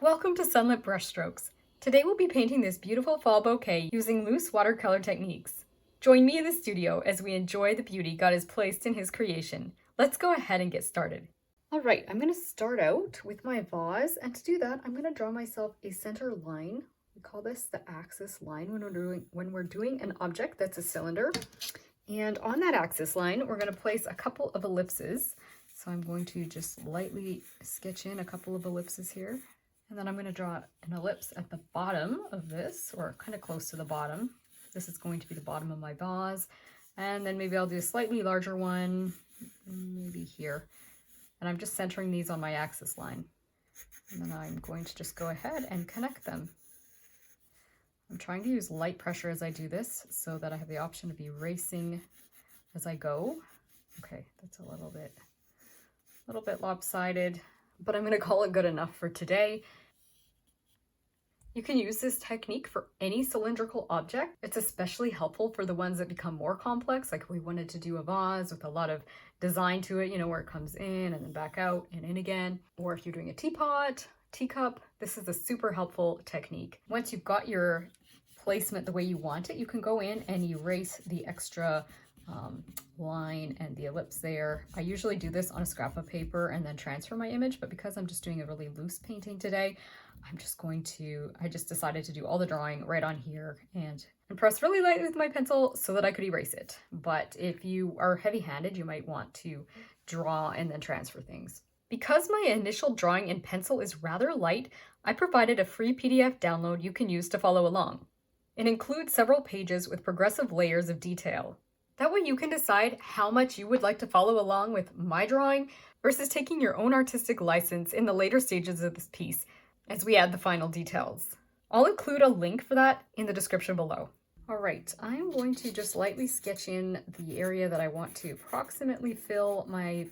Welcome to Sunlit Brushstrokes. Today we'll be painting this beautiful fall bouquet using loose watercolor techniques. Join me in the studio as we enjoy the beauty God has placed in his creation. Let's go ahead and get started. All right, I'm going to start out with my vase, and to do that, I'm going to draw myself a center line. We call this the axis line when we're doing an object that's a cylinder. And on that axis line, we're going to place a couple of ellipses. So I'm going to just lightly sketch in a couple of ellipses here. And then I'm going to draw an ellipse at the bottom of this, or kind of close to the bottom. This is going to be the bottom of my vase. And then maybe I'll do a slightly larger one, maybe here. And I'm just centering these on my axis line. And then I'm going to just go ahead and connect them. I'm trying to use light pressure as I do this so that I have the option of erasing as I go. Okay, that's a little bit lopsided, but I'm going to call it good enough for today. You can use this technique for any cylindrical object. It's especially helpful for the ones that become more complex, like if we wanted to do a vase with a lot of design to it, you know, where it comes in and then back out and in again. Or if you're doing a teapot, teacup, this is a super helpful technique. Once you've got your placement the way you want it, you can go in and erase the extra line and the ellipse there. I usually do this on a scrap of paper and then transfer my image, but because I'm just doing a really loose painting today, I just decided to do all the drawing right on here and press really lightly with my pencil so that I could erase it. But if you are heavy-handed, you might want to draw and then transfer things. Because my initial drawing in pencil is rather light, I provided a free PDF download you can use to follow along. It includes several pages with progressive layers of detail. That way you can decide how much you would like to follow along with my drawing versus taking your own artistic license in the later stages of this piece as we add the final details. I'll include a link for that in the description below. All right, I'm going to just lightly sketch in the area that I want to approximately fill my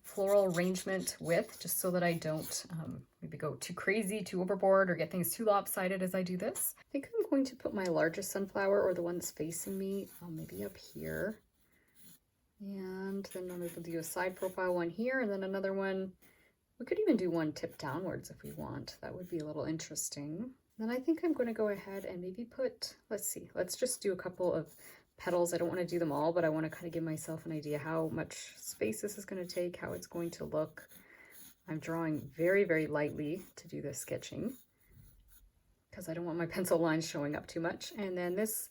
floral arrangement with, just so that I don't maybe go too crazy, too overboard, or get things too lopsided as I do this. I think I'm going to put my largest sunflower, or the one that's facing me, maybe up here. And then I'm going to do a side profile one here, and then another one. We could even do one tip downwards if we want. That would be a little interesting. Then I think I'm going to go ahead and maybe put, let's just do a couple of petals. I don't want to do them all, but I want to kind of give myself an idea how much space this is going to take, how it's going to look. I'm drawing very, very lightly to do this sketching because I don't want my pencil lines showing up too much. And then this,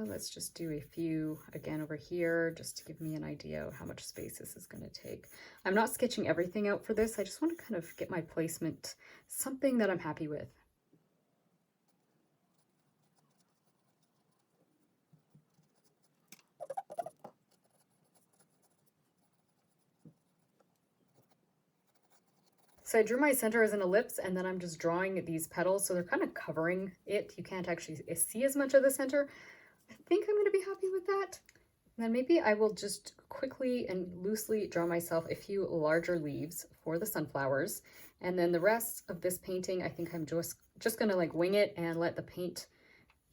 let's just do a few again over here just to give me an idea of how much space this is going to take. I'm not sketching everything out for this. I just want to kind of get my placement, something that I'm happy with. So I drew my center as an ellipse, and then I'm just drawing these petals, so they're kind of covering it. You can't actually see as much of the center. I think I'm going to be happy with that. And then maybe I will just quickly and loosely draw myself a few larger leaves for the sunflowers. And then the rest of this painting, I think I'm just going to like wing it and let the paint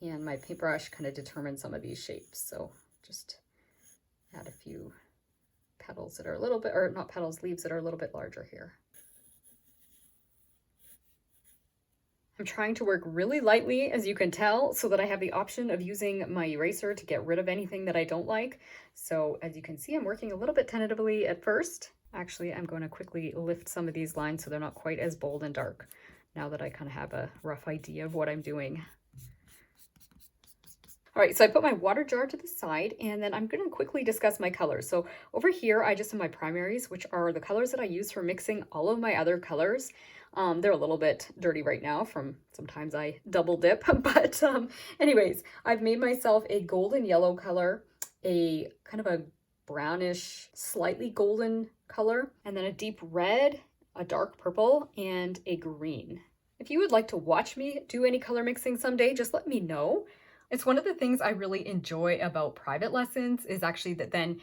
and my paintbrush kind of determine some of these shapes. So just add a few petals that are a little bit, or not petals, leaves that are a little bit larger here. I'm trying to work really lightly, as you can tell, so that I have the option of using my eraser to get rid of anything that I don't like. So as you can see, I'm working a little bit tentatively at first. Actually, I'm going to quickly lift some of these lines so they're not quite as bold and dark, now that I kind of have a rough idea of what I'm doing. All right, so I put my water jar to the side, and then I'm going to quickly discuss my colors. So over here, I just have my primaries, which are the colors that I use for mixing all of my other colors. They're a little bit dirty right now from sometimes I double dip, but anyways, I've made myself a golden yellow color, a kind of a brownish, slightly golden color, and then a deep red, a dark purple, and a green. If you would like to watch me do any color mixing someday, just let me know. It's one of the things I really enjoy about private lessons is actually that then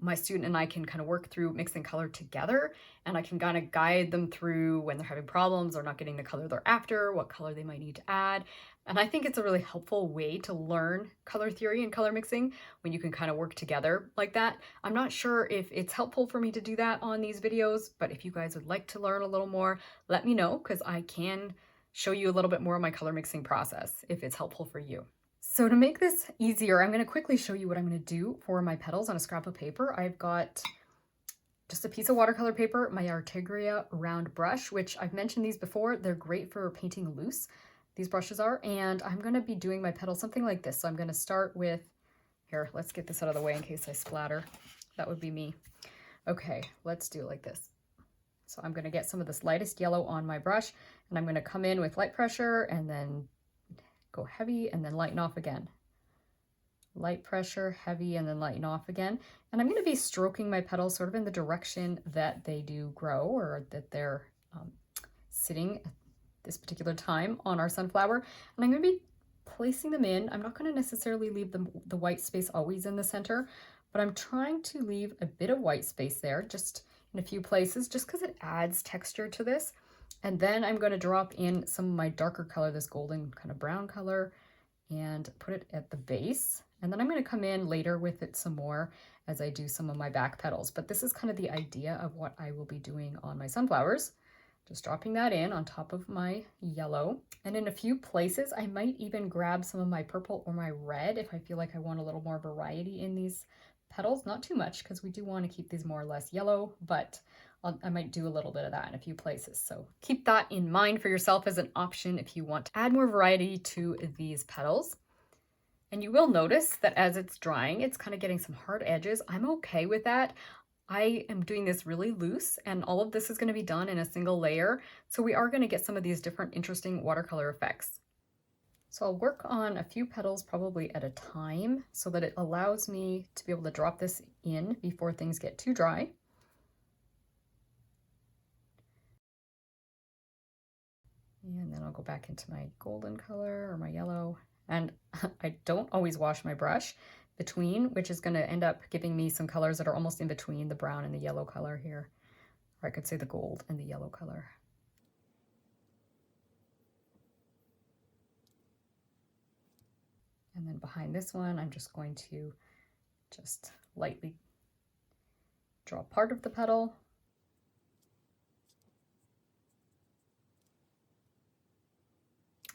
my student and I can kind of work through mixing color together, and I can kind of guide them through when they're having problems or not getting the color they're after, what color they might need to add. And I think it's a really helpful way to learn color theory and color mixing when you can kind of work together like that. I'm not sure if it's helpful for me to do that on these videos, but if you guys would like to learn a little more, let me know, because I can show you a little bit more of my color mixing process if it's helpful for you. So to make this easier, I'm going to quickly show you what I'm going to do for my petals on a scrap of paper. I've got just a piece of watercolor paper, my Artegria round brush, which I've mentioned these before. They're great for painting loose, these brushes are, and I'm going to be doing my petals something like this. So I'm going to start with, here, let's get this out of the way in case I splatter. That would be me. Okay, let's do it like this. So I'm going to get some of this lightest yellow on my brush, and I'm going to come in with light pressure and then go heavy and then lighten off again. Light pressure, heavy, and then lighten off again. And I'm going to be stroking my petals sort of in the direction that they do grow, or that they're sitting at this particular time on our sunflower. And I'm going to be placing them in. I'm not going to necessarily leave the white space always in the center, but I'm trying to leave a bit of white space there, just in a few places, just because it adds texture to this. And then I'm going to drop in some of my darker color, this golden kind of brown color, and put it at the base. And then I'm going to come in later with it some more as I do some of my back petals. But this is kind of the idea of what I will be doing on my sunflowers. Just dropping that in on top of my yellow. And in a few places, I might even grab some of my purple or my red if I feel like I want a little more variety in these petals. Not too much, because we do want to keep these more or less yellow, but I might do a little bit of that in a few places. So keep that in mind for yourself as an option if you want to add more variety to these petals. And you will notice that as it's drying, it's kind of getting some hard edges. I'm okay with that. I am doing this really loose, and all of this is going to be done in a single layer. So we are going to get some of these different interesting watercolor effects. So I'll work on a few petals probably at a time so that it allows me to be able to drop this in before things get too dry. And then I'll go back into my golden color or my yellow. And I don't always wash my brush between, which is going to end up giving me some colors that are almost in between the brown and the yellow color here. Or I could say the gold and the yellow color. And then behind this one, I'm just going to just lightly draw part of the petal.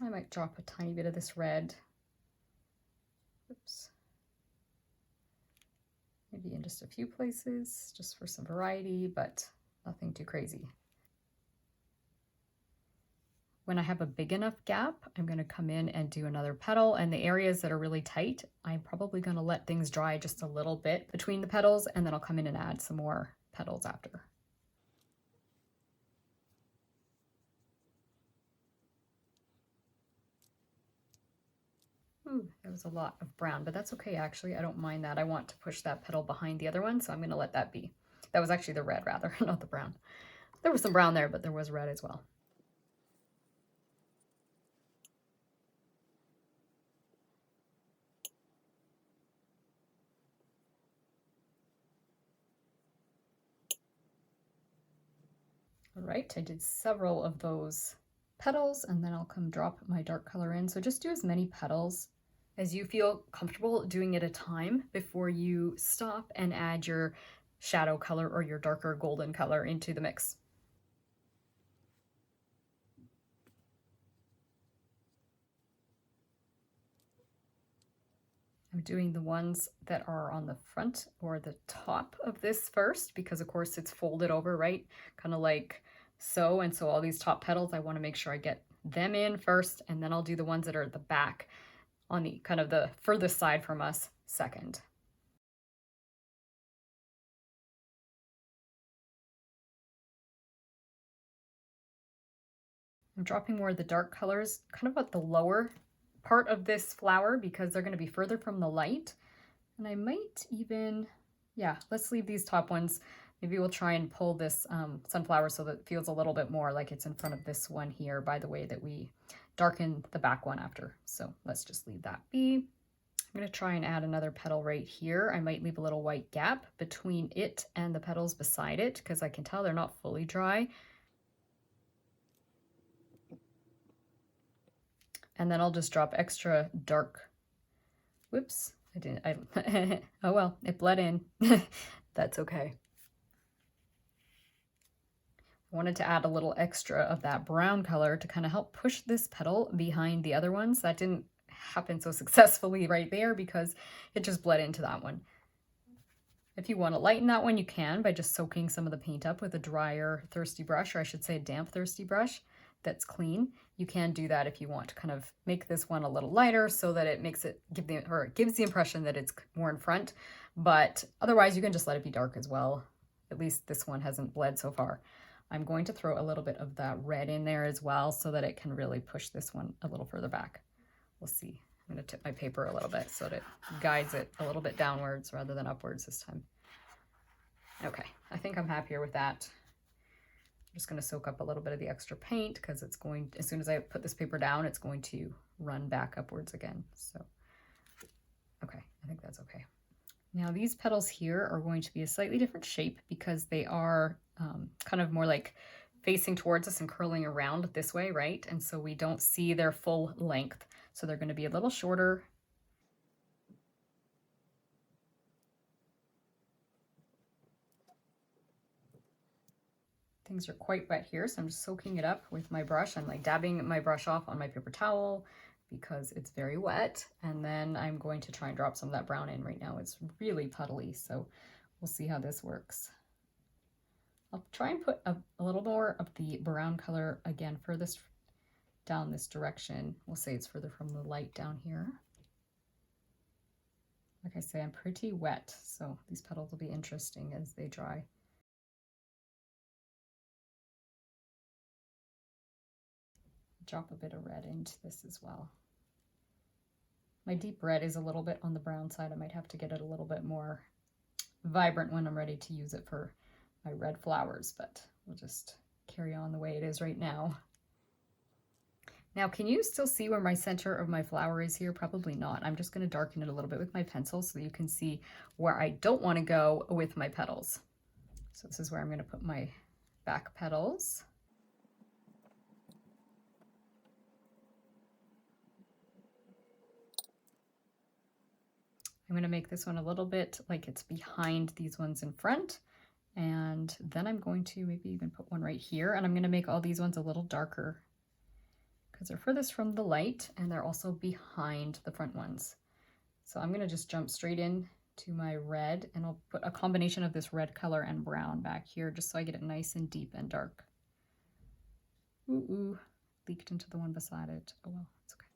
I might drop a tiny bit of this red. Oops. Maybe in just a few places, just for some variety, but nothing too crazy. When I have a big enough gap, I'm going to come in and do another petal, and the areas that are really tight, I'm probably going to let things dry just a little bit between the petals, and then I'll come in and add some more petals after. Ooh, that was a lot of brown, but that's okay actually. I don't mind that. I want to push that petal behind the other one, so I'm going to let that be. That was actually the red rather, not the brown. There was some brown there, but there was red as well. All right, I did several of those petals, and then I'll come drop my dark color in. So just do as many petals as you feel comfortable doing at a time before you stop and add your shadow color or your darker golden color into the mix. I'm doing the ones that are on the front or the top of this first, because of course it's folded over, right? Kind of like so. And so all these top petals, I want to make sure I get them in first, and then I'll do the ones that are at the back on the kind of the furthest side from us second. I'm dropping more of the dark colors kind of at the lower part of this flower because they're going to be further from the light. And I might even, yeah, let's leave these top ones. Maybe we'll try and pull this sunflower so that it feels a little bit more like it's in front of this one here by the way that we darken the back one after. So let's just leave that be. I'm I'm going to try and add another petal right here. I might leave a little white gap between it and the petals beside it because I can tell they're not fully dry. And then I'll just drop extra dark. Whoops, I didn't. Oh well, it bled in. That's okay. I wanted to add a little extra of that brown color to kind of help push this petal behind the other ones. That didn't happen so successfully right there because it just bled into that one. If you want to lighten that one, you can by just soaking some of the paint up with a drier thirsty brush, or I should say a damp thirsty brush that's clean. You can do that if you want to kind of make this one a little lighter so that it makes it gives the impression that it's more in front, but otherwise you can just let it be dark as well. At least this one hasn't bled so far. I'm going to throw a little bit of that red in there as well so that it can really push this one a little further back. We'll see. I'm going to tip my paper a little bit so that it guides it a little bit downwards rather than upwards this time. Okay, I think I'm happier with that. I'm just going to soak up a little bit of the extra paint because it's going, as soon as I put this paper down, it's going to run back upwards again. So, okay, I think that's okay. Now these petals here are going to be a slightly different shape because they are kind of more like facing towards us and curling around this way, right? And so we don't see their full length. So they're going to be a little shorter. Things are quite wet here, so I'm just soaking it up with my brush. I'm like dabbing my brush off on my paper towel because it's very wet. And then I'm going to try and drop some of that brown in right now. It's really puddly, so we'll see how this works. I'll try and put a little more of the brown color again furthest down this direction. We'll say it's further from the light down here. Like I say, I'm pretty wet, so these petals will be interesting as they dry. Drop a bit of red into this as well. My deep red is a little bit on the brown side. I might have to get it a little bit more vibrant when I'm ready to use it for my red flowers, but we'll just carry on the way it is right now. Now, can you still see where my center of my flower is here? Probably not. I'm just going to darken it a little bit with my pencil so that you can see where I don't want to go with my petals. So this is where I'm going to put my back petals. I'm going to make this one a little bit like it's behind these ones in front. And then I'm going to maybe even put one right here. And I'm going to make all these ones a little darker because they're furthest from the light and they're also behind the front ones. So I'm going to just jump straight in to my red, and I'll put a combination of this red color and brown back here just so I get it nice and deep and dark. Ooh, leaked into the one beside it. Oh well, it's okay.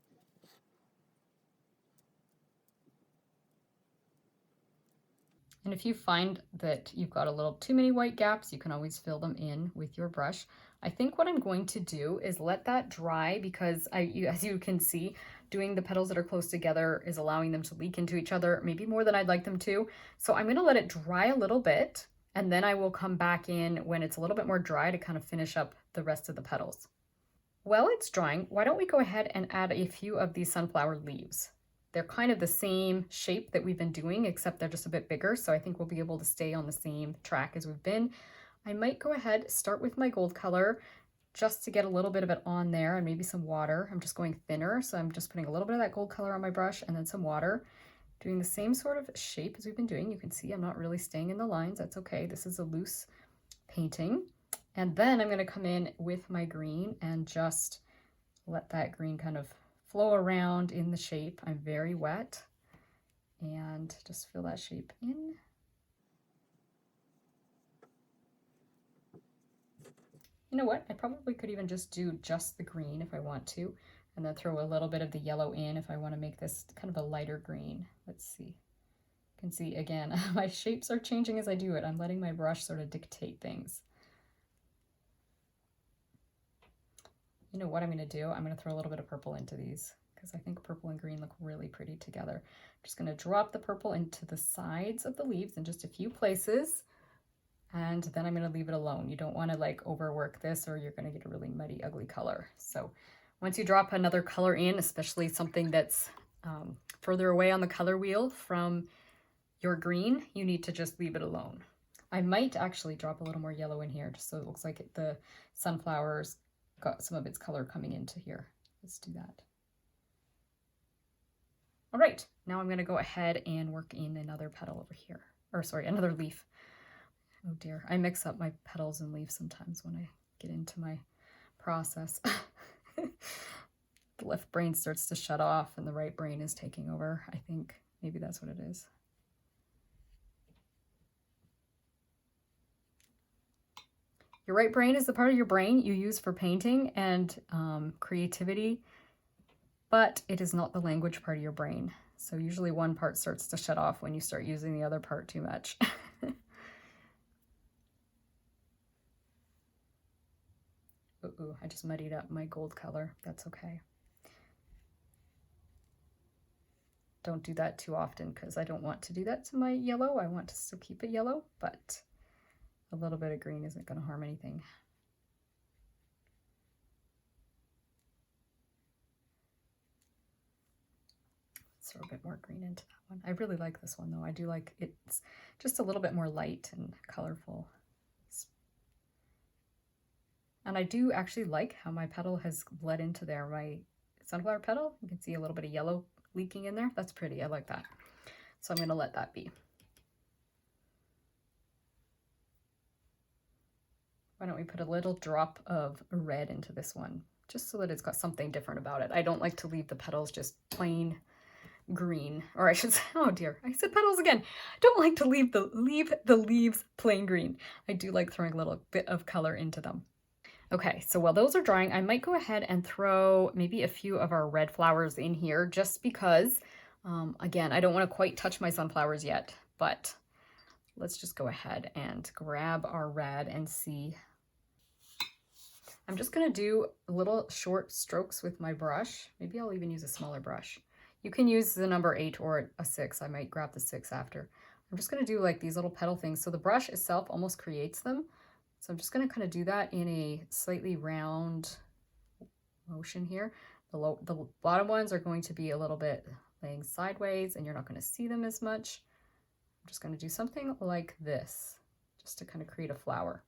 And if you find that you've got a little too many white gaps, you can always fill them in with your brush. I think what I'm going to do is let that dry because as you can see, doing the petals that are close together is allowing them to leak into each other, maybe more than I'd like them to. So I'm going to let it dry a little bit, and then I will come back in when it's a little bit more dry to kind of finish up the rest of the petals. While it's drying, why don't we go ahead and add a few of these sunflower leaves? They're kind of the same shape that we've been doing, except they're just a bit bigger. So I think we'll be able to stay on the same track as we've been. I might go ahead, start with my gold color just to get a little bit of it on there and maybe some water. I'm just going thinner. So I'm just putting a little bit of that gold color on my brush and then some water, doing the same sort of shape as we've been doing. You can see I'm not really staying in the lines. That's okay. This is a loose painting. And then I'm going to come in with my green and just let that green kind of flow around in the shape. I'm very wet, and just fill that shape in. You know what? I probably could even just do just the green if I want to, and then throw a little bit of the yellow in if I want to make this kind of a lighter green. Let's see. You can see again, my shapes are changing as I do it. I'm letting my brush sort of dictate things. You know what I'm going to do? I'm going to throw a little bit of purple into these because I think purple and green look really pretty together. I'm just going to drop the purple into the sides of the leaves in just a few places, and then I'm going to leave it alone. You don't want to like overwork this or you're going to get a really muddy, ugly color. So once you drop another color in, especially something that's further away on the color wheel from your green, you need to just leave it alone. I might actually drop a little more yellow in here just so it looks like the sunflower's got some of its color coming into here. Let's do that. All right, now I'm gonna go ahead and work in another petal over here, or sorry, another leaf. Oh dear, I mix up my petals and leaves sometimes when I get into my process. The left brain starts to shut off and the right brain is taking over, I think. Maybe that's what it is. Your right brain is the part of your brain you use for painting and creativity, but it is not the language part of your brain. So usually one part starts to shut off when you start using the other part too much. Ooh, I just muddied up my gold color. That's okay. Don't do that too often because I don't want to do that to my yellow. I want to still keep it yellow, but a little bit of green isn't going to harm anything. Let's throw a bit more green into that one. I really like this one though. I do like it's just a little bit more light and colorful. And I do actually like how my petal has bled into there. My sunflower petal, you can see a little bit of yellow leaking in there. That's pretty. I like that. So I'm going to let that be. Why don't we put a little drop of red into this one, just so that it's got something different about it. I don't like to leave the petals just plain green, or I should say, oh dear, I said petals again. I don't like to leave the leaves plain green. I do like throwing a little bit of color into them. Okay, so while those are drying, I might go ahead and throw maybe a few of our red flowers in here just because, again, I don't want to quite touch my sunflowers yet, but let's just go ahead and grab our red and see. I'm just going to do little short strokes with my brush. Maybe I'll even use a smaller brush. You can use the number 8 or a 6. I might grab the 6 after. I'm just going to do like these little petal things. So the brush itself almost creates them. So I'm just going to kind of do that in a slightly round motion here. The bottom ones are going to be a little bit laying sideways and you're not going to see them as much. I'm just going to do something like this just to kind of create a flower.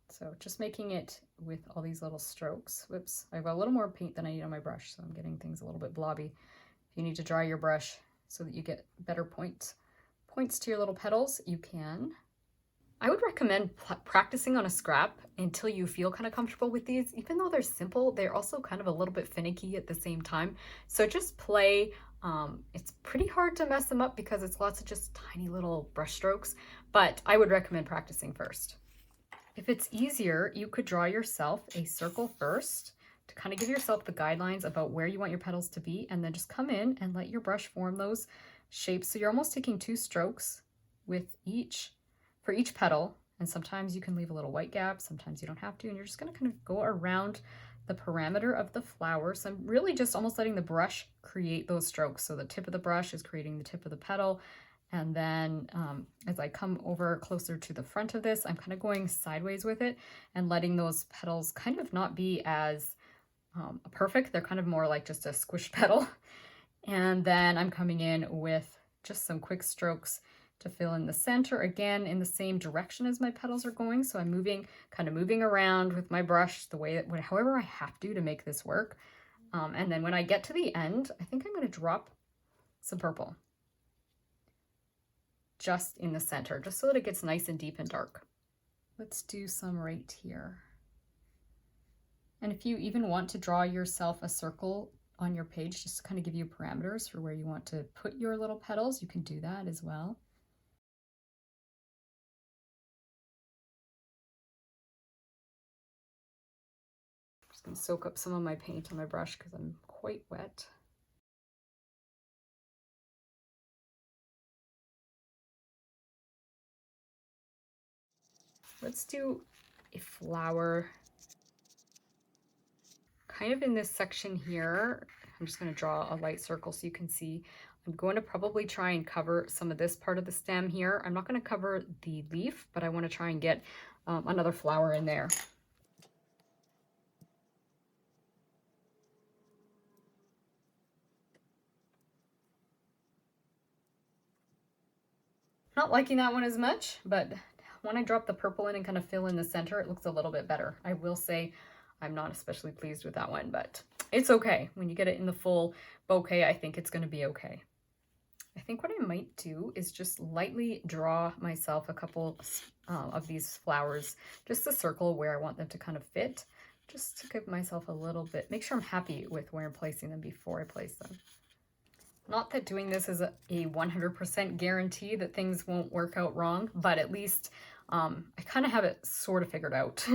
So just making it with all these little strokes. Whoops, I've got a little more paint than I need on my brush, so I'm getting things a little bit blobby. If you need to dry your brush so that you get better points to your little petals, you can. I would recommend practicing on a scrap until you feel kind of comfortable with these. Even though they're simple, they're also kind of a little bit finicky at the same time. So just play. It's pretty hard to mess them up because it's lots of just tiny little brush strokes, but I would recommend practicing first. If it's easier, you could draw yourself a circle first to kind of give yourself the guidelines about where you want your petals to be, and then just come in and let your brush form those shapes. So you're almost taking 2 strokes with for each petal, and sometimes you can leave a little white gap, sometimes you don't have to, and you're just going to kind of go around the parameter of the flower. So I'm really just almost letting the brush create those strokes. So the tip of the brush is creating the tip of the petal, and then as I come over closer to the front of this, I'm kind of going sideways with it and letting those petals kind of not be as perfect. They're kind of more like just a squished petal. And then I'm coming in with just some quick strokes to fill in the center, again in the same direction as my petals are going. So I'm kind of moving around with my brush the way that, however I have to make this work. And then when I get to the end, I think I'm going to drop some purple just in the center, just so that it gets nice and deep and dark. Let's do some right here. And if you even want to draw yourself a circle on your page, just to kind of give you parameters for where you want to put your little petals, you can do that as well. I'm just going to soak up some of my paint on my brush because I'm quite wet. Let's do a flower kind of in this section here. I'm just going to draw a light circle so you can see. I'm going to probably try and cover some of this part of the stem here. I'm not going to cover the leaf, but I want to try and get another flower in there. Not liking that one as much, but when I drop the purple in and kind of fill in the center, it looks a little bit better. I will say I'm not especially pleased with that one, but it's okay. When you get it in the full bouquet, I think it's going to be okay. I think what I might do is just lightly draw myself a couple of these flowers, just a circle where I want them to kind of fit, just to give myself a little bit, make sure I'm happy with where I'm placing them before I place them. Not that doing this is a 100% guarantee that things won't work out wrong, but at least I kind of have it sort of figured out.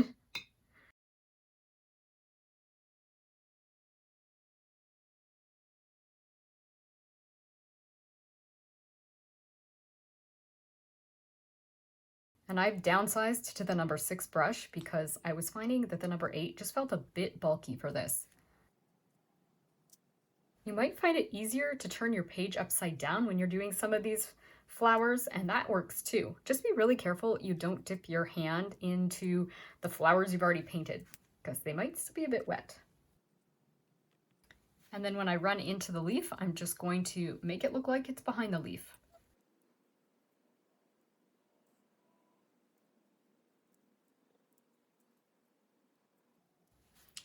And I've downsized to the number 6 brush because I was finding that the number 8 just felt a bit bulky for this. You might find it easier to turn your page upside down when you're doing some of these flowers, and that works too. Just be really careful you don't dip your hand into the flowers you've already painted because they might still be a bit wet. And then when I run into the leaf, I'm just going to make it look like it's behind the leaf.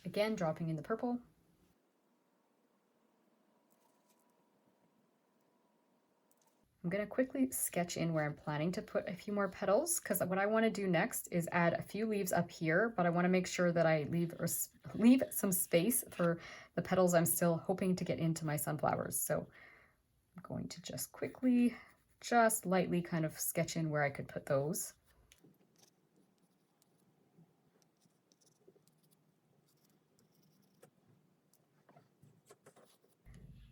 Again, dropping in the purple. I'm going to quickly sketch in where I'm planning to put a few more petals, because what I want to do next is add a few leaves up here, but I want to make sure that I leave some space for the petals I'm still hoping to get into my sunflowers. So I'm going to just quickly, just lightly kind of sketch in where I could put those.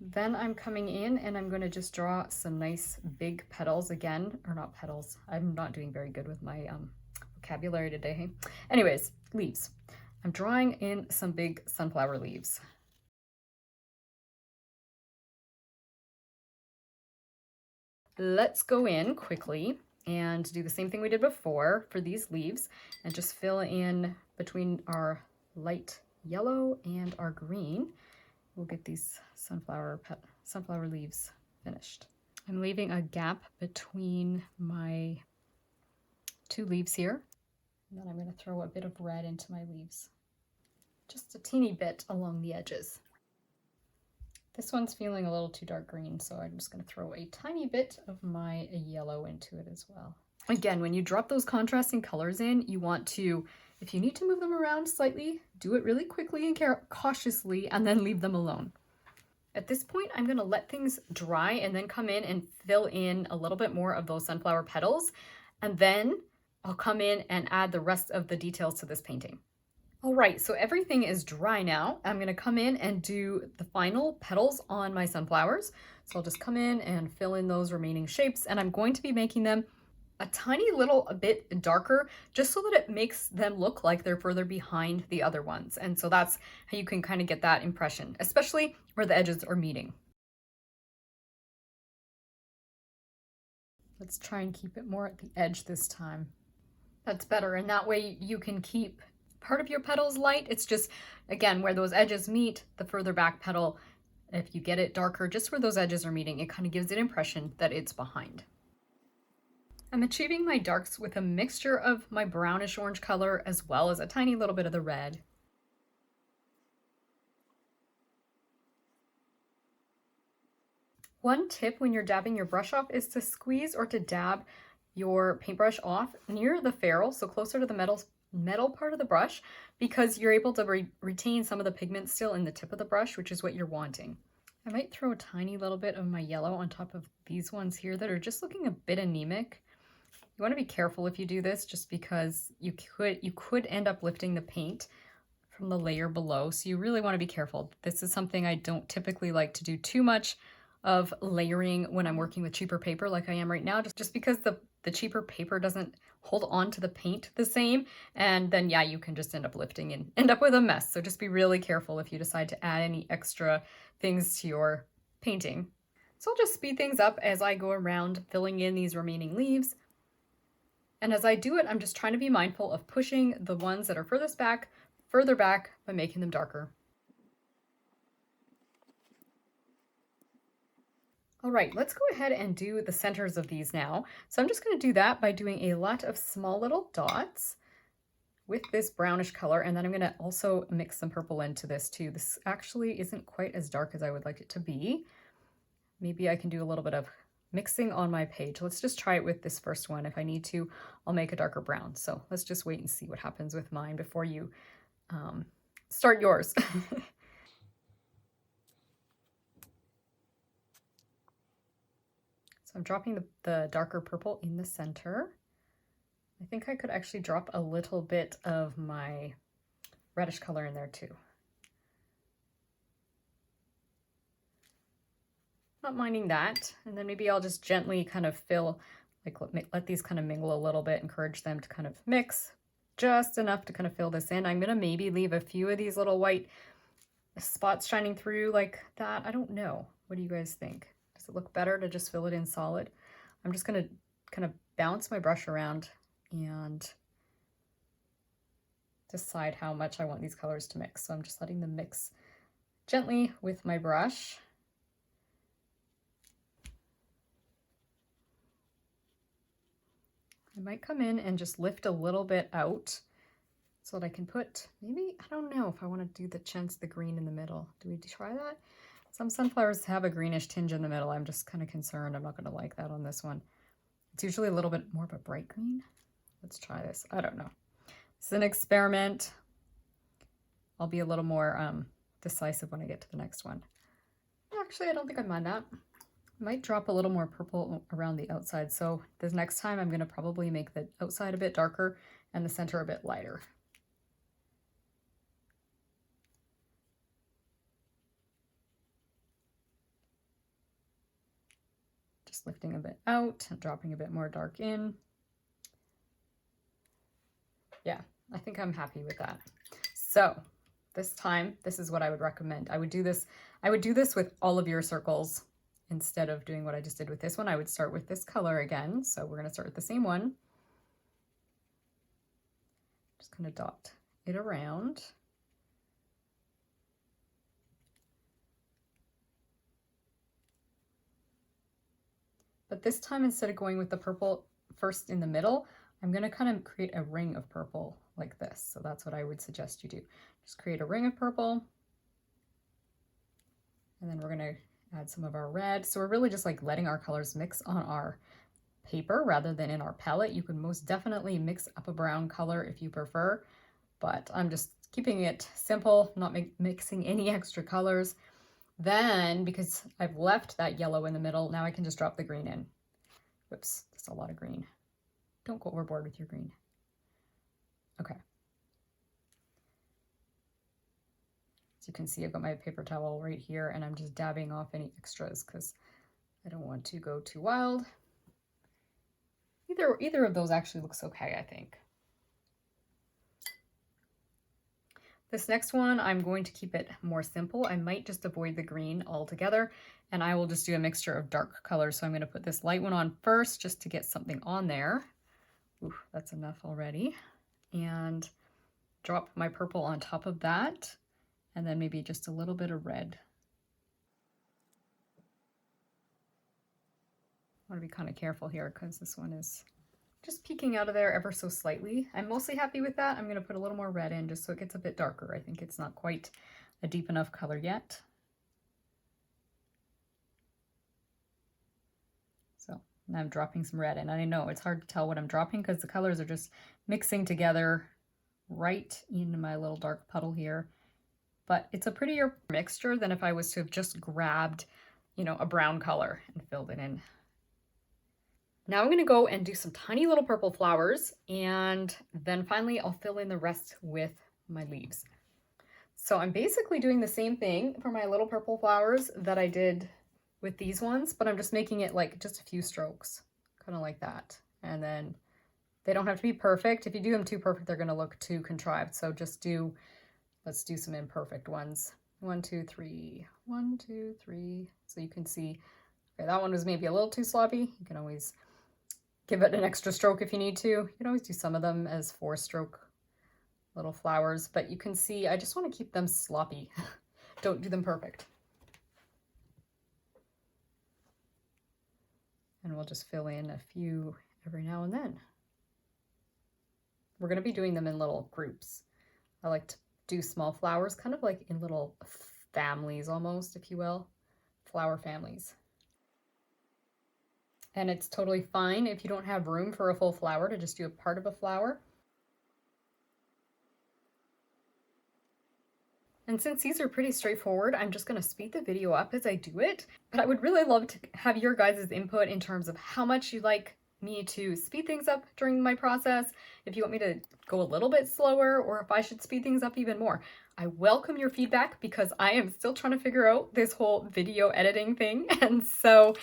Then I'm coming in and I'm going to just draw some nice big petals again, or not petals. I'm not doing very good with my vocabulary today. Anyways, leaves. I'm drawing in some big sunflower leaves. Let's go in quickly and do the same thing we did before for these leaves and just fill in between our light yellow and our green. We'll get these sunflower leaves finished. I'm leaving a gap between my 2 leaves here. And then I'm going to throw a bit of red into my leaves. Just a teeny bit along the edges. This one's feeling a little too dark green, so I'm just going to throw a tiny bit of my yellow into it as well. Again, when you drop those contrasting colors in, you want to, if you need to move them around slightly, do it really quickly and cautiously, and then leave them alone. At this point, I'm going to let things dry and then come in and fill in a little bit more of those sunflower petals, and then I'll come in and add the rest of the details to this painting. All right, so everything is dry now. I'm going to come in and do the final petals on my sunflowers. So I'll just come in and fill in those remaining shapes, and I'm going to be making them a tiny little bit darker just so that it makes them look like they're further behind the other ones. And so that's how you can kind of get that impression, especially where the edges are meeting. Let's try and keep it more at the edge this time. That's better, and that way you can keep part of your petals light. It's just, again, where those edges meet, the further back petal, if you get it darker just where those edges are meeting, it kind of gives it impression that it's behind. I'm achieving my darks with a mixture of my brownish orange color as well as a tiny little bit of the red. One tip when you're dabbing your brush off is to squeeze or to dab your paintbrush off near the ferrule, so closer to the metal part of the brush, because you're able to retain some of the pigment still in the tip of the brush, which is what you're wanting. I might throw a tiny little bit of my yellow on top of these ones here that are just looking a bit anemic. You want to be careful if you do this, just because you could end up lifting the paint from the layer below, so you really want to be careful. This is something I don't typically like to do too much of, layering when I'm working with cheaper paper like I am right now, just because the cheaper paper doesn't hold on to the paint the same, and then yeah, you can just end up lifting and end up with a mess. So just be really careful if you decide to add any extra things to your painting. So I'll just speed things up as I go around filling in these remaining leaves. And as I do it, I'm just trying to be mindful of pushing the ones that are furthest back, further back by making them darker. All right, let's go ahead and do the centers of these now. So I'm just going to do that by doing a lot of small little dots with this brownish color, and then I'm going to also mix some purple into this too. This actually isn't quite as dark as I would like it to be. Maybe I can do a little bit of mixing on my page. Let's just try it with this first one. If I need to, I'll make a darker brown. So let's just wait and see what happens with mine before you start yours. So I'm dropping the darker purple in the center. I think I could actually drop a little bit of my reddish color in there too. Not minding that. And then maybe I'll just gently kind of fill, like let these kind of mingle a little bit, encourage them to kind of mix just enough to kind of fill this in. I'm gonna maybe leave a few of these little white spots shining through like that. I don't know. What do you guys think? Does it look better to just fill it in solid? I'm just gonna kind of bounce my brush around and decide how much I want these colors to mix. So I'm just letting them mix gently with my brush. I might come in and just lift a little bit out so that I can put, maybe, I don't know if I want to do the green in the middle. Do we try that? Some sunflowers have a greenish tinge in the middle. I'm just kind of concerned. I'm not going to like that on this one. It's usually a little bit more of a bright green. Let's try this. I don't know. It's an experiment. I'll be a little more decisive when I get to the next one. Actually, I don't think I mind that. I might drop a little more purple around the outside. So this next time I'm going to probably make the outside a bit darker and the center a bit lighter. Just lifting a bit out and dropping a bit more dark in. Yeah, I think I'm happy with that. So this time, this is what I would recommend. I would do this with all of your circles instead of doing what I just did with this one. I would start with this color again. So we're going to start with the same one. Just going to dot it around. But this time, instead of going with the purple first in the middle, I'm going to kind of create a ring of purple like this. So that's what I would suggest you do. Just create a ring of purple. And then we're going to add some of our red. So we're really just like letting our colors mix on our paper rather than in our palette. You can most definitely mix up a brown color if you prefer, but I'm just keeping it simple, not mixing any extra colors. Then, because I've left that yellow in the middle, now I can just drop the green in. Whoops, that's a lot of green. Don't go overboard with your green. Okay. As you can see, I've got my paper towel right here, and I'm just dabbing off any extras because I don't want to go too wild. Either of those actually looks okay, I think. This next one, I'm going to keep it more simple. I might just avoid the green altogether, and I will just do a mixture of dark colors. So I'm going to put this light one on first just to get something on there. Ooh, that's enough already. And drop my purple on top of that, and then maybe just a little bit of red. I want to be kind of careful here because this one is just peeking out of there ever so slightly. I'm mostly happy with that. I'm going to put a little more red in just so it gets a bit darker. I think it's not quite a deep enough color yet. So now I'm dropping some red in. And I know it's hard to tell what I'm dropping because the colors are just mixing together right in my little dark puddle here. But it's a prettier mixture than if I was to have just grabbed, you know, a brown color and filled it in. Now I'm going to go and do some tiny little purple flowers, and then finally I'll fill in the rest with my leaves. So I'm basically doing the same thing for my little purple flowers that I did with these ones, but I'm just making it like just a few strokes, kind of like that. And then they don't have to be perfect. If you do them too perfect, they're going to look too contrived. So just let's do some imperfect ones. 1, 2, 3, 1, 2, 3. So you can see, okay, that one was maybe a little too sloppy. You can always give it an extra stroke if you need to. You can always do some of them as 4-stroke little flowers, but you can see I just want to keep them sloppy. Don't do them perfect. And we'll just fill in a few every now and then. We're going to be doing them in little groups. I like to do small flowers, kind of like in little families almost, if you will, flower families. And it's totally fine if you don't have room for a full flower to just do a part of a flower. And since these are pretty straightforward, I'm just going to speed the video up as I do it. But I would really love to have your guys' input in terms of how much you'd like me to speed things up during my process, if you want me to go a little bit slower, or if I should speed things up even more. I welcome your feedback because I am still trying to figure out this whole video editing thing. And so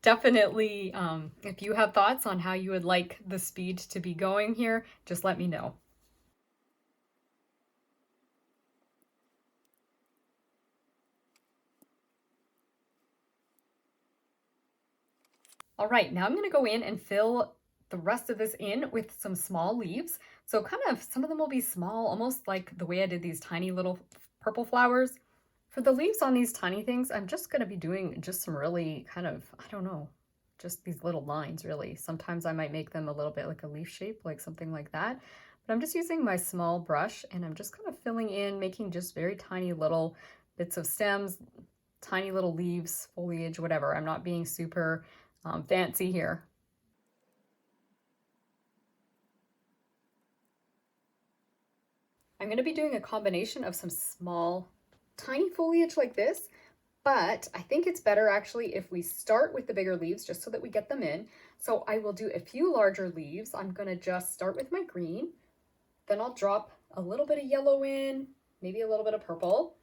definitely, if you have thoughts on how you would like the speed to be going here, just let me know. All right, now I'm going to go in and fill the rest of this in with some small leaves. So kind of, some of them will be small, almost like the way I did these tiny little purple flowers. For the leaves on these tiny things, I'm just going to be doing just some really kind of, I don't know, just these little lines really. Sometimes I might make them a little bit like a leaf shape, like something like that. But I'm just using my small brush and I'm just kind of filling in, making just very tiny little bits of stems, tiny little leaves, foliage, whatever. I'm not being super fancy here. I'm going to be doing a combination of some small, tiny foliage like this, but I think it's better actually if we start with the bigger leaves just so that we get them in. So I will do a few larger leaves. I'm going to just start with my green, then I'll drop a little bit of yellow in, maybe a little bit of purple.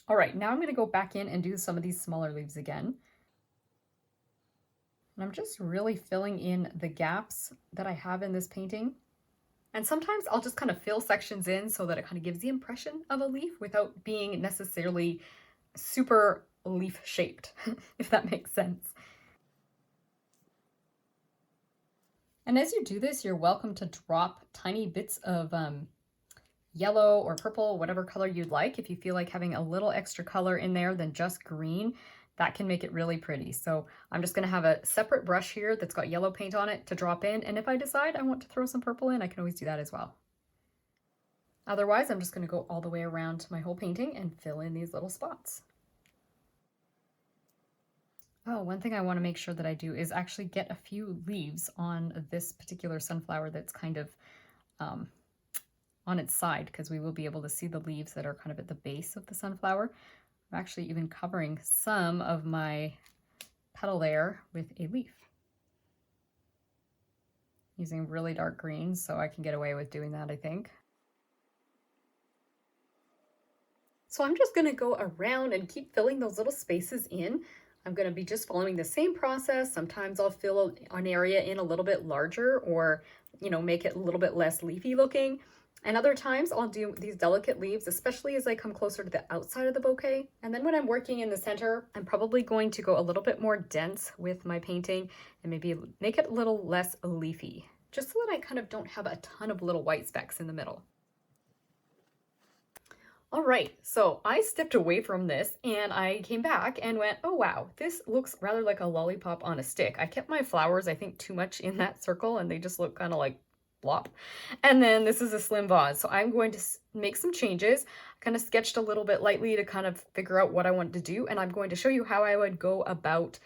All right, now I'm going to go back in and do some of these smaller leaves again. And I'm just really filling in the gaps that I have in this painting. And sometimes I'll just kind of fill sections in so that it kind of gives the impression of a leaf without being necessarily super leaf shaped, if that makes sense. And as you do this, you're welcome to drop tiny bits of yellow or purple, whatever color you'd like. If you feel like having a little extra color in there than just green, that can make it really pretty. So I'm just gonna have a separate brush here that's got yellow paint on it to drop in. And if I decide I want to throw some purple in, I can always do that as well. Otherwise, I'm just gonna go all the way around my whole painting and fill in these little spots. Oh, one thing I want to make sure that I do is actually get a few leaves on this particular sunflower that's kind of on its side, because we will be able to see the leaves that are kind of at the base of the sunflower. I'm actually even covering some of my petal there with a leaf, using really dark greens, so I can get away with doing that, I think. So I'm just going to go around and keep filling those little spaces in. I'm going to be just following the same process. Sometimes I'll fill an area in a little bit larger, or, you know, make it a little bit less leafy looking. And other times I'll do these delicate leaves, especially as I come closer to the outside of the bouquet. And then when I'm working in the center, I'm probably going to go a little bit more dense with my painting and maybe make it a little less leafy, just so that I kind of don't have a ton of little white specks in the middle. All right, so I stepped away from this and I came back and went, oh wow, this looks rather like a lollipop on a stick. I kept my flowers, I think, too much in that circle and they just look kind of like blop. And then this is a slim vase. So I'm going to make some changes. I kind of sketched a little bit lightly to kind of figure out what I want to do. And I'm going to show you how I would go about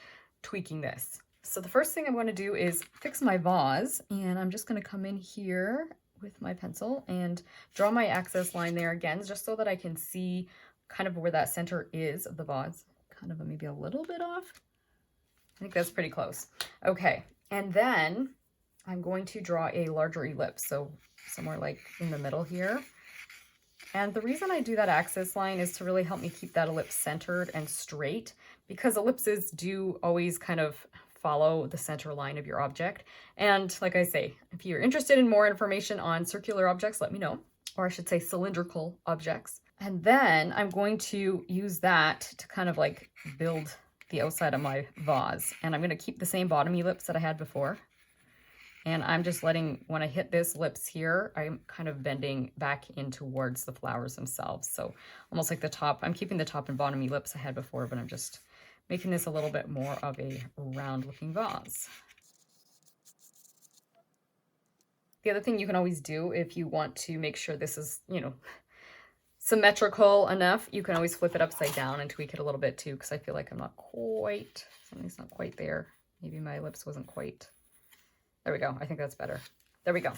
tweaking this. So the first thing I'm going to do is fix my vase. And I'm just going to come in here with my pencil and draw my access line there again, just so that I can see kind of where that center is of the vase. Kind of maybe a little bit off. I think that's pretty close. Okay, and then I'm going to draw a larger ellipse, so somewhere like in the middle here. And the reason I do that access line is to really help me keep that ellipse centered and straight, because ellipses do always kind of follow the center line of your object. And like I say, if you're interested in more information on circular objects, let me know. Or I should say cylindrical objects. And then I'm going to use that to kind of like build the outside of my vase. And I'm going to keep the same bottom ellipse that I had before. And I'm just letting, when I hit this ellipse here, I'm kind of bending back in towards the flowers themselves. So almost like the top, I'm keeping the top and bottom ellipse I had before, but I'm just making this a little bit more of a round looking vase. The other thing you can always do if you want to make sure this is, you know, symmetrical enough, you can always flip it upside down and tweak it a little bit too, because I feel like I'm not quite, something's not quite there. Maybe my ellipse wasn't quite. There we go. I think that's better. There we go.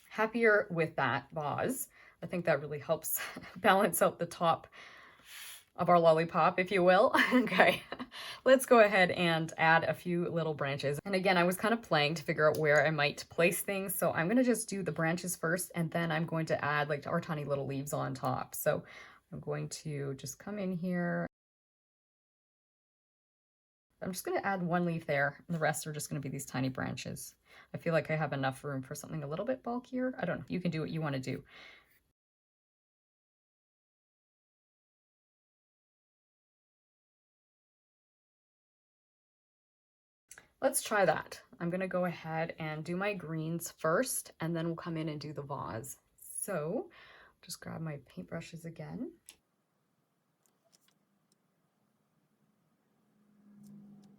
Happier with that vase. I think that really helps balance out the top of our lollipop, if you will. Okay, let's go ahead and add a few little branches. And again, I was kind of playing to figure out where I might place things. So I'm going to just do the branches first, and then I'm going to add like our tiny little leaves on top. So I'm going to just come in here. I'm just going to add one leaf there, and the rest are just going to be these tiny branches. I feel like I have enough room for something a little bit bulkier. I don't know. You can do what you want to do. Let's try that. I'm going to go ahead and do my greens first, and then we'll come in and do the vase. So just grab my paintbrushes again.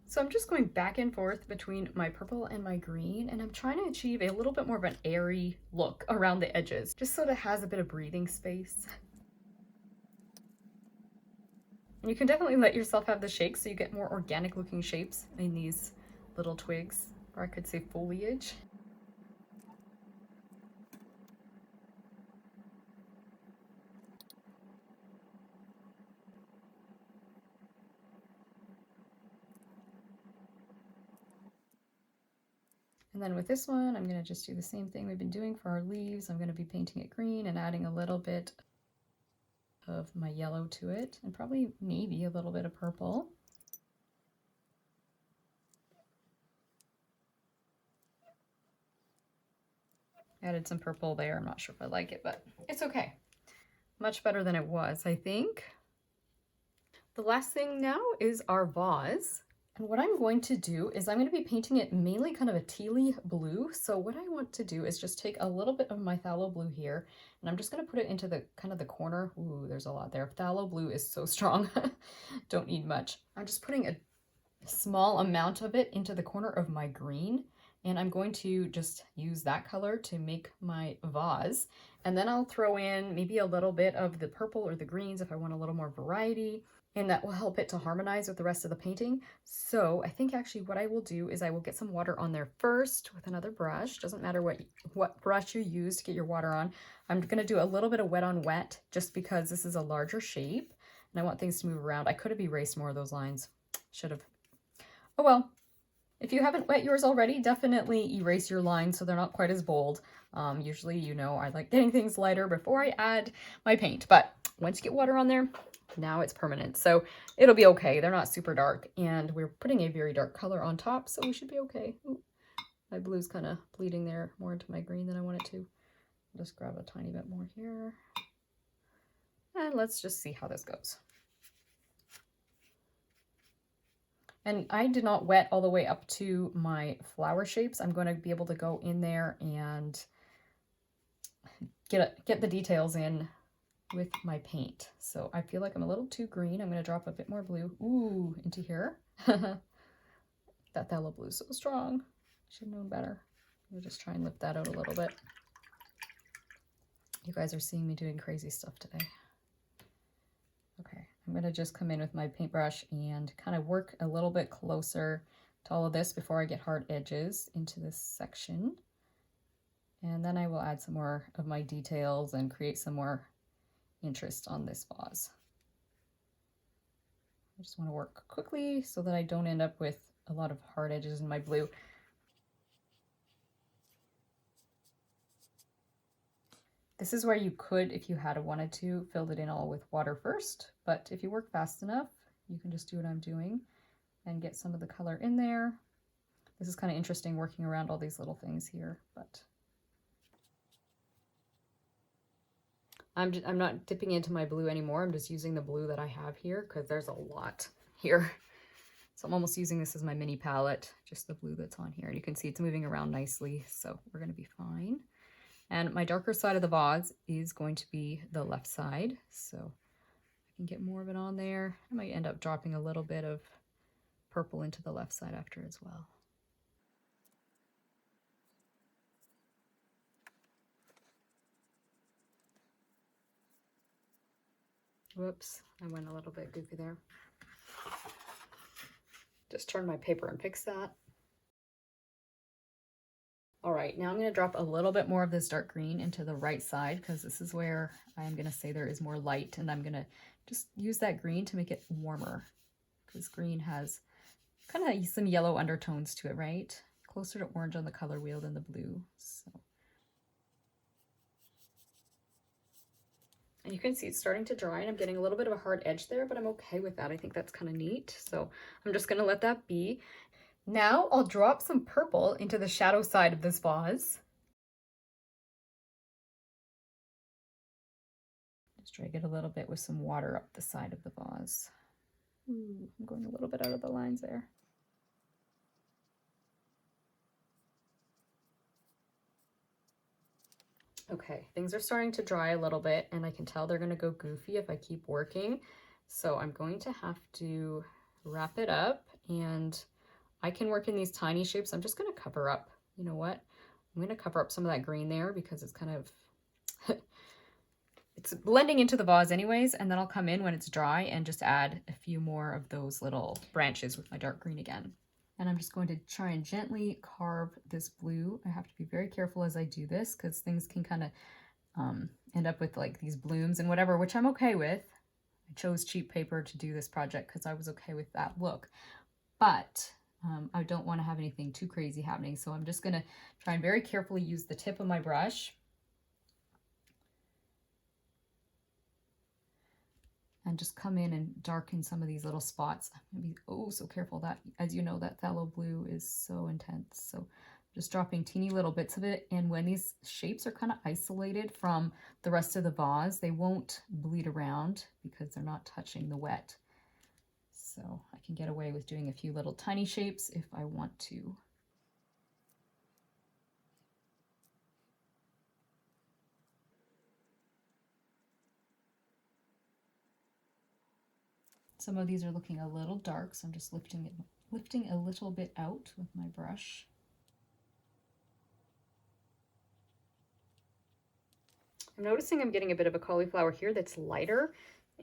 So I'm just going back and forth between my purple and my green, and I'm trying to achieve a little bit more of an airy look around the edges, just so that it has a bit of breathing space. And you can definitely let yourself have the shakes so you get more organic looking shapes in these little twigs, or I could say foliage. And then with this one, I'm going to just do the same thing we've been doing for our leaves. I'm going to be painting it green and adding a little bit of my yellow to it, and probably maybe a little bit of purple. Added some purple there. I'm not sure if I like it, but it's okay. Much better than it was, I think. The last thing now is our vase. And what I'm going to do is I'm going to be painting it mainly kind of a tealy blue. So what I want to do is just take a little bit of my phthalo blue here, and I'm just going to put it into the kind of the corner. Ooh, there's a lot there. Phthalo blue is so strong. Don't need much. I'm just putting a small amount of it into the corner of my green, and I'm going to just use that color to make my vase. And then I'll throw in maybe a little bit of the purple or the greens if I want a little more variety, and that will help it to harmonize with the rest of the painting. So I think actually what I will do is I will get some water on there first with another brush. Doesn't matter what brush you use to get your water on. I'm going to do a little bit of wet on wet just because this is a larger shape and I want things to move around. I could have erased more of those lines. Should have. Oh well. If you haven't wet yours already, definitely erase your lines so they're not quite as bold. Usually, you know, I like getting things lighter before I add my paint, but once you get water on there, now it's permanent. So it'll be okay. They're not super dark, and we're putting a very dark color on top, so we should be okay. Ooh, my blue's kind of bleeding there more into my green than I want it to. I'll just grab a tiny bit more here. And let's just see how this goes. And I did not wet all the way up to my flower shapes. I'm going to be able to go in there and get the details in with my paint. So I feel like I'm a little too green. I'm going to drop a bit more blue, ooh, into here. That phthalo blue is so strong. Should have known better. I'll just try and lift that out a little bit. You guys are seeing me doing crazy stuff today. Okay, I'm going to just come in with my paintbrush and kind of work a little bit closer to all of this before I get hard edges into this section. And then I will add some more of my details and create some more interest on this vase. I just want to work quickly so that I don't end up with a lot of hard edges in my blue. This is where you could, if you had wanted to, fill it in all with water first, but if you work fast enough, you can just do what I'm doing and get some of the color in there. This is kind of interesting working around all these little things here, but I'm not dipping into my blue anymore. I'm just using the blue that I have here because there's a lot here. So I'm almost using this as my mini palette, just the blue that's on here. And you can see it's moving around nicely, so we're gonna be fine. And my darker side of the vase is going to be the left side. So I can get more of it on there. I might end up dropping a little bit of purple into the left side after as well. Whoops, I went a little bit goofy there. Just turn my paper and fix that. All right, now I'm going to drop a little bit more of this dark green into the right side because this is where I am going to say there is more light, and I'm going to just use that green to make it warmer because green has kind of some yellow undertones to it, right? Closer to orange on the color wheel than the blue. So. And you can see it's starting to dry and I'm getting a little bit of a hard edge there, but I'm okay with that. I think that's kind of neat. So I'm just going to let that be. Now I'll drop some purple into the shadow side of this vase. Just drag it a little bit with some water up the side of the vase. I'm going a little bit out of the lines there. Okay, things are starting to dry a little bit and I can tell they're gonna go goofy if I keep working. So I'm going to have to wrap it up, and I can work in these tiny shapes. I'm just gonna cover up, you know what? I'm gonna cover up some of that green there because it's kind of, it's blending into the vase anyways, and then I'll come in when it's dry and just add a few more of those little branches with my dark green again. And I'm just going to try and gently carve this blue. I have to be very careful as I do this because things can kind of end up with like these blooms and whatever, which I'm okay with. I chose cheap paper to do this project because I was okay with that look. But I don't want to have anything too crazy happening. So I'm just going to try and very carefully use the tip of my brush and just come in and darken some of these little spots. I'm gonna be oh so careful. That, as you know, that phthalo blue is so intense. So just dropping teeny little bits of it. And when these shapes are kind of isolated from the rest of the vase, they won't bleed around because they're not touching the wet. So I can get away with doing a few little tiny shapes if I want to. Some of these are looking a little dark, so I'm just lifting a little bit out with my brush. I'm noticing I'm getting a bit of a cauliflower here that's lighter,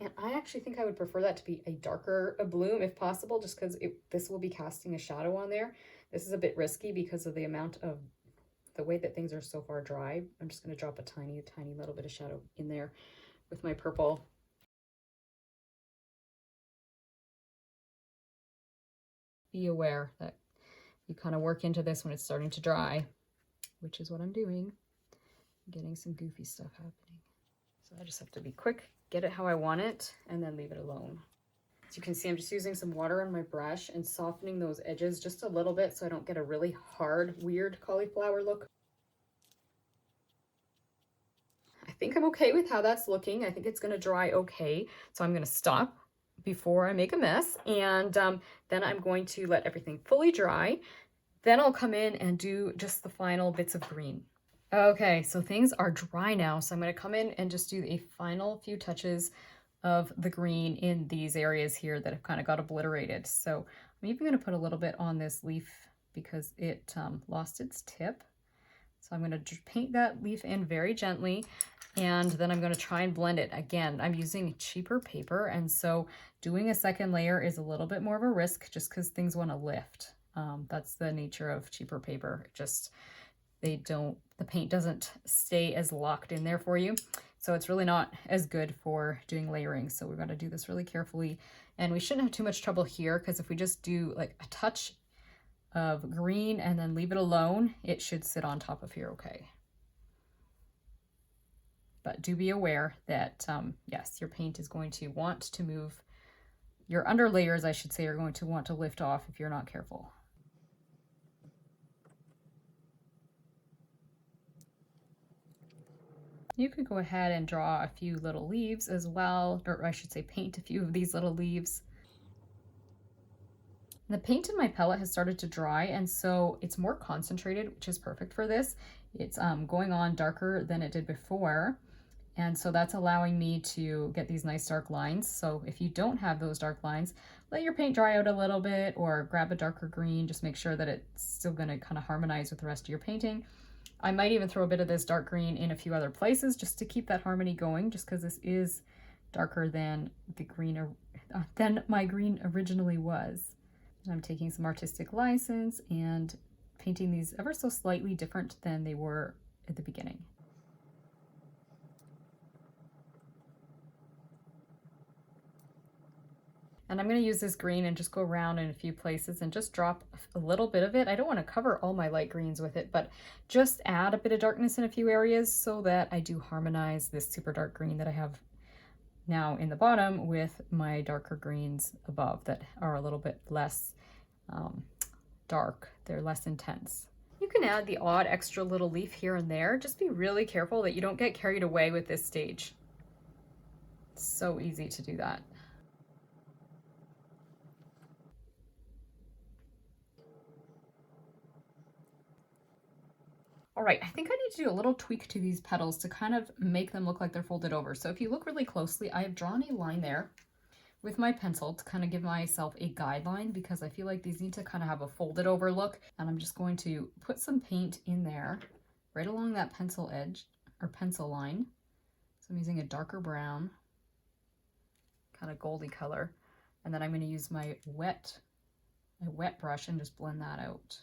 and I actually think I would prefer that to be a darker bloom if possible, just because this will be casting a shadow on there. This is a bit risky because of the amount of the way that things are so far dry. I'm just going to drop a tiny little bit of shadow in there with my purple. Be aware that you kind of work into this when it's starting to dry, which is what I'm doing. I'm getting some goofy stuff happening. So I just have to be quick, get it how I want it, and then leave it alone. As you can see, I'm just using some water on my brush and softening those edges just a little bit so I don't get a really hard, weird cauliflower look. I think I'm okay with how that's looking. I think it's going to dry okay. So I'm going to stop before I make a mess, and then I'm going to let everything fully dry. Then I'll come in and do just the final bits of green. Okay, so things are dry now, so I'm going to come in and just do a final few touches of the green in these areas here that have kind of got obliterated. So I'm even going to put a little bit on this leaf because it lost its tip. So I'm going to paint that leaf in very gently, and then I'm going to try and blend it. Again, I'm using cheaper paper, and so doing a second layer is a little bit more of a risk just because things want to lift. That's the nature of cheaper paper. The paint doesn't stay as locked in there for you. So it's really not as good for doing layering. So we've got to do this really carefully, and we shouldn't have too much trouble here because if we just do like a touch of green and then leave it alone, it should sit on top of here okay. But do be aware that yes, your paint is going to want to move. Your under layers, I should say, are going to want to lift off if you're not careful. You could go ahead and draw a few little leaves as well, or I should say paint a few of these little leaves. The paint in my palette has started to dry, and so it's more concentrated, which is perfect for this. It's going on darker than it did before, and so that's allowing me to get these nice dark lines. So if you don't have those dark lines, let your paint dry out a little bit or grab a darker green. Just make sure that it's still going to kind of harmonize with the rest of your painting. I might even throw a bit of this dark green in a few other places just to keep that harmony going, just because this is darker than the green than my green originally was. I'm taking some artistic license and painting these ever so slightly different than they were at the beginning. And I'm going to use this green and just go around in a few places and just drop a little bit of it. I don't want to cover all my light greens with it, but just add a bit of darkness in a few areas so that I do harmonize this super dark green that I have now in the bottom with my darker greens above that are a little bit less dark. They're less intense. You can add the odd extra little leaf here and there. Just be really careful that you don't get carried away with this stage. It's so easy to do that. All right, I think I need to do a little tweak to these petals to kind of make them look like they're folded over. So if you look really closely, I have drawn a line there with my pencil to kind of give myself a guideline because I feel like these need to kind of have a folded over look. And I'm just going to put some paint in there right along that pencil edge or pencil line. So I'm using a darker brown, kind of goldy color. And then I'm going to use my wet brush and just blend that out.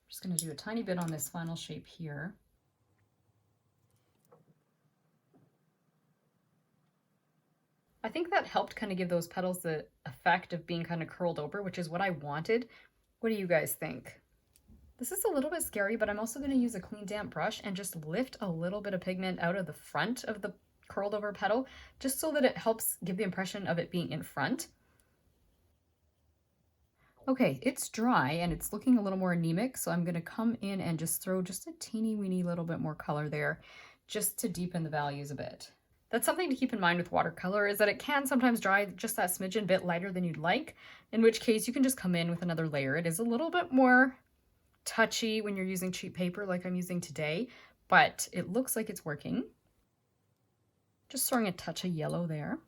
Just going to do a tiny bit on this final shape here. I think that helped kind of give those petals the effect of being kind of curled over, which is what I wanted. What do you guys think? This is a little bit scary, but I'm also going to use a clean damp brush and just lift a little bit of pigment out of the front of the curled over petal, just so that it helps give the impression of it being in front. Okay, it's dry and it's looking a little more anemic, so I'm going to come in and just throw just a teeny weeny little bit more color there just to deepen the values a bit. That's something to keep in mind with watercolor, is that it can sometimes dry just that smidgen bit lighter than you'd like, in which case you can just come in with another layer. It is a little bit more touchy when you're using cheap paper like I'm using today, but it looks like it's working. Just throwing a touch of yellow there.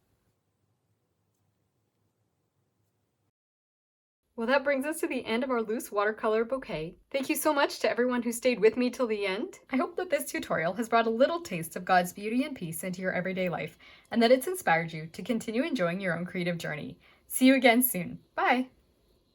Well, that brings us to the end of our loose watercolor bouquet. Thank you so much to everyone who stayed with me till the end. I hope that this tutorial has brought a little taste of God's beauty and peace into your everyday life, and that it's inspired you to continue enjoying your own creative journey. See you again soon. Bye!